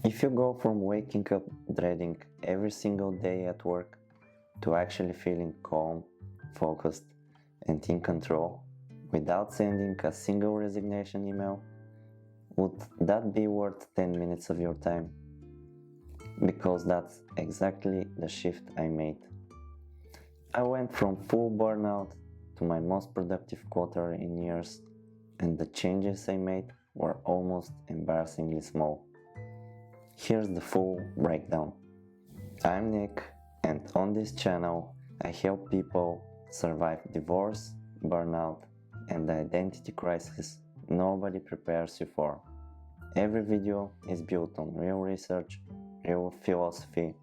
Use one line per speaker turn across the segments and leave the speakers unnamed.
If you go from waking up dreading every single day at work to actually feeling calm, focused, and in control without sending a single resignation email, would that be worth 10 minutes of your time? Because that's exactly the shift I made. I went from full burnout to my most productive quarter in years, and the changes I made were almost embarrassingly small. Here's the full breakdown. I'm Nick, and on this channel, I help people survive divorce, burnout, and the identity crisis nobody prepares you for. Every video is built on real research, real philosophy,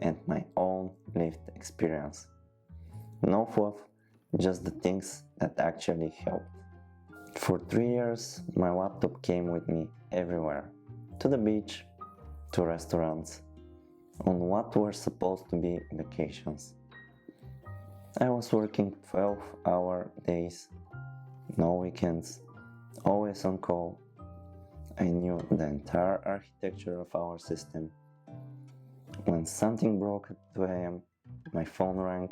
and my own lived experience. No fluff, just the things that actually helped. For 3 years, my laptop came with me everywhere, to the beach, to restaurants, on what were supposed to be vacations. I was working 12-hour days, no weekends, always on call. I knew the entire architecture of our system. When something broke at 2 a.m., my phone rang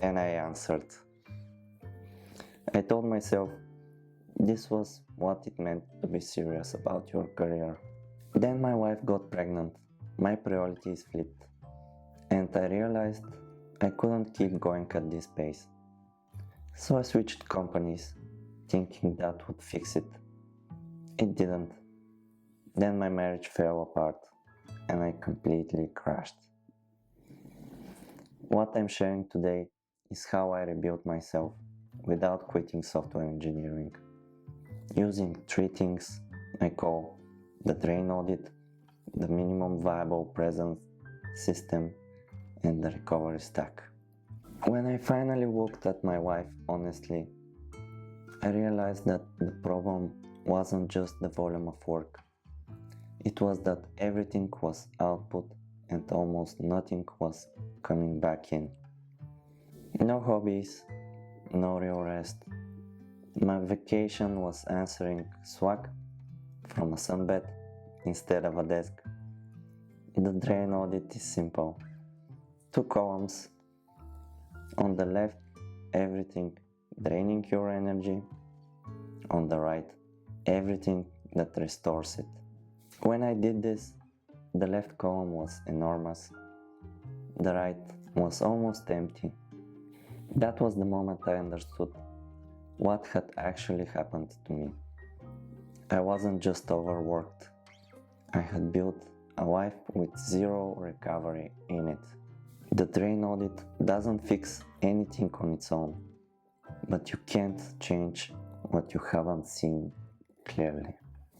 and I answered. I told myself this was what it meant to be serious about your career. Then my wife got pregnant, my priorities flipped, and I realized I couldn't keep going at this pace. So I switched companies, thinking that would fix it. It didn't. Then my marriage fell apart, and I completely crashed. What I'm sharing today is how I rebuilt myself without quitting software engineering, using 3 things I call the Drain Audit, the minimum viable presence system, and the recovery stack. When I finally looked at my wife honestly, I realized that the problem wasn't just the volume of work. It was that everything was output and almost nothing was coming back in. No hobbies, no real rest. My vacation was answering Slack from a sunbed instead of a desk. The Drain Audit is simple. 2 columns. On the left, everything draining your energy. On the right, everything that restores it. When I did this, the left column was enormous. The right was almost empty. That was the moment I understood what had actually happened to me. I wasn't just overworked. I had built a life with zero recovery in it. The Drain Audit doesn't fix anything on its own, but you can't change what you haven't seen clearly.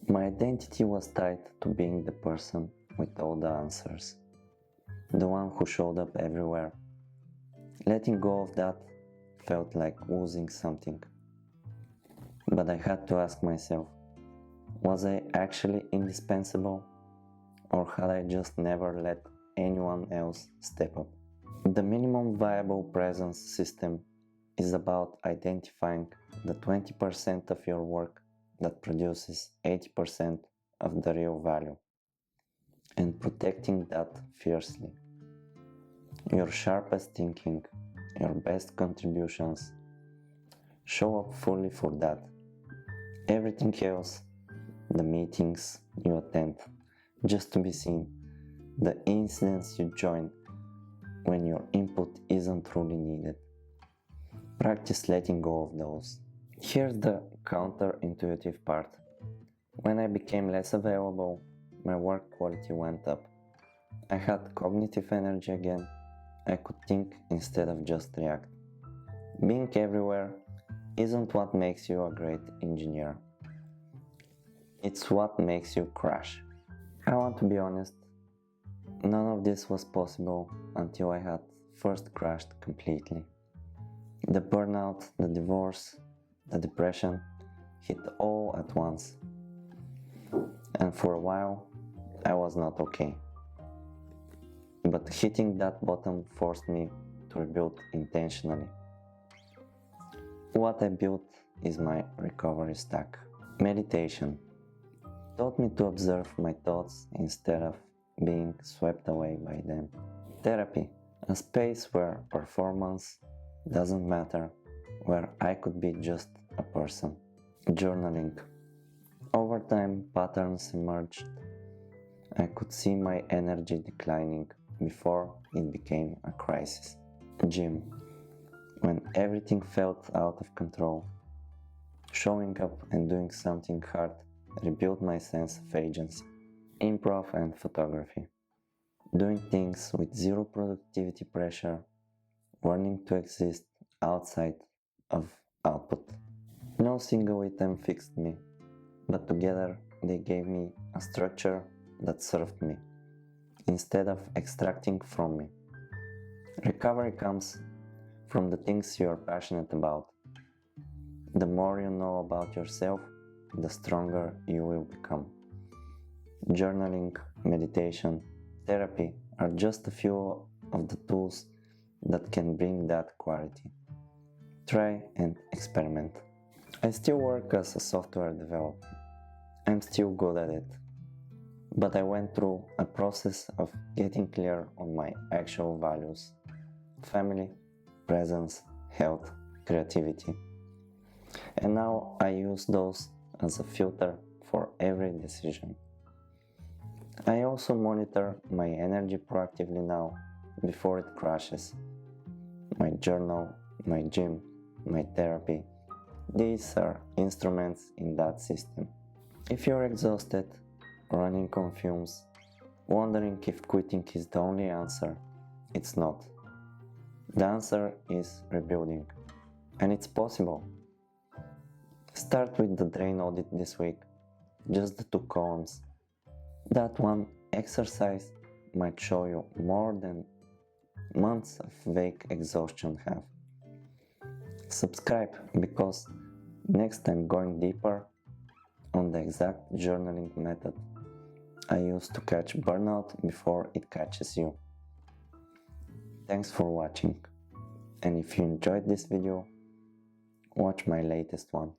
My identity was tied to being the person with all the answers, the one who showed up everywhere. Letting go of that felt like losing something. But I had to ask myself, was I actually indispensable, or had I just never let anyone else step up? The minimum viable presence system is about identifying the 20% of your work that produces 80% of the real value and protecting that fiercely. Your sharpest thinking, your best contributions, show up fully for that. Everything else, the meetings you attend just to be seen, the incidents you join when your input isn't truly needed. Practice letting go of those. Here's the counterintuitive part. When I became less available, my work quality went up. I had cognitive energy again. I could think instead of just react. Being everywhere isn't what makes you a great engineer. It's what makes you crash. I want to be honest, none of this was possible until I had first crashed completely. The burnout, the divorce, the depression hit all at once. And for a while, I was not okay. But hitting that bottom forced me to rebuild intentionally. What I built is my recovery stack. Meditation. taught me to observe my thoughts instead of being swept away by them. Therapy, a space where performance doesn't matter, where I could be just a person. Journaling. Over time, patterns emerged. I could see my energy declining before it became a crisis. Gym. When everything felt out of control, showing up and doing something hard rebuilt my sense of agency. Improv and photography. Doing things with zero productivity pressure, learning to exist outside of output. No single item fixed me, but together they gave me a structure that served me, instead of extracting from me. Recovery comes from the things you are passionate about. The more you know about yourself, the stronger you will become. Journaling, meditation, therapy are just a few of the tools that can bring that clarity. Try and experiment. I still work as a software developer. I'm still good at it. But I went through a process of getting clear on my actual values: family, presence, health, creativity. And now I use those as a filter for every decision. I also monitor my energy proactively now, before it crashes. My journal, my gym, my therapy, these are instruments in that system. If you're exhausted, running on fumes, wondering if quitting is the only answer, it's not. The answer is rebuilding, and it's possible. Start with the Drain Audit this week, just the 2 columns. That one exercise might show you more than months of vague exhaustion have. Subscribe, because next I'm going deeper on the exact journaling method I use to catch burnout before it catches you. Thanks for watching, and if you enjoyed this video, watch my latest one.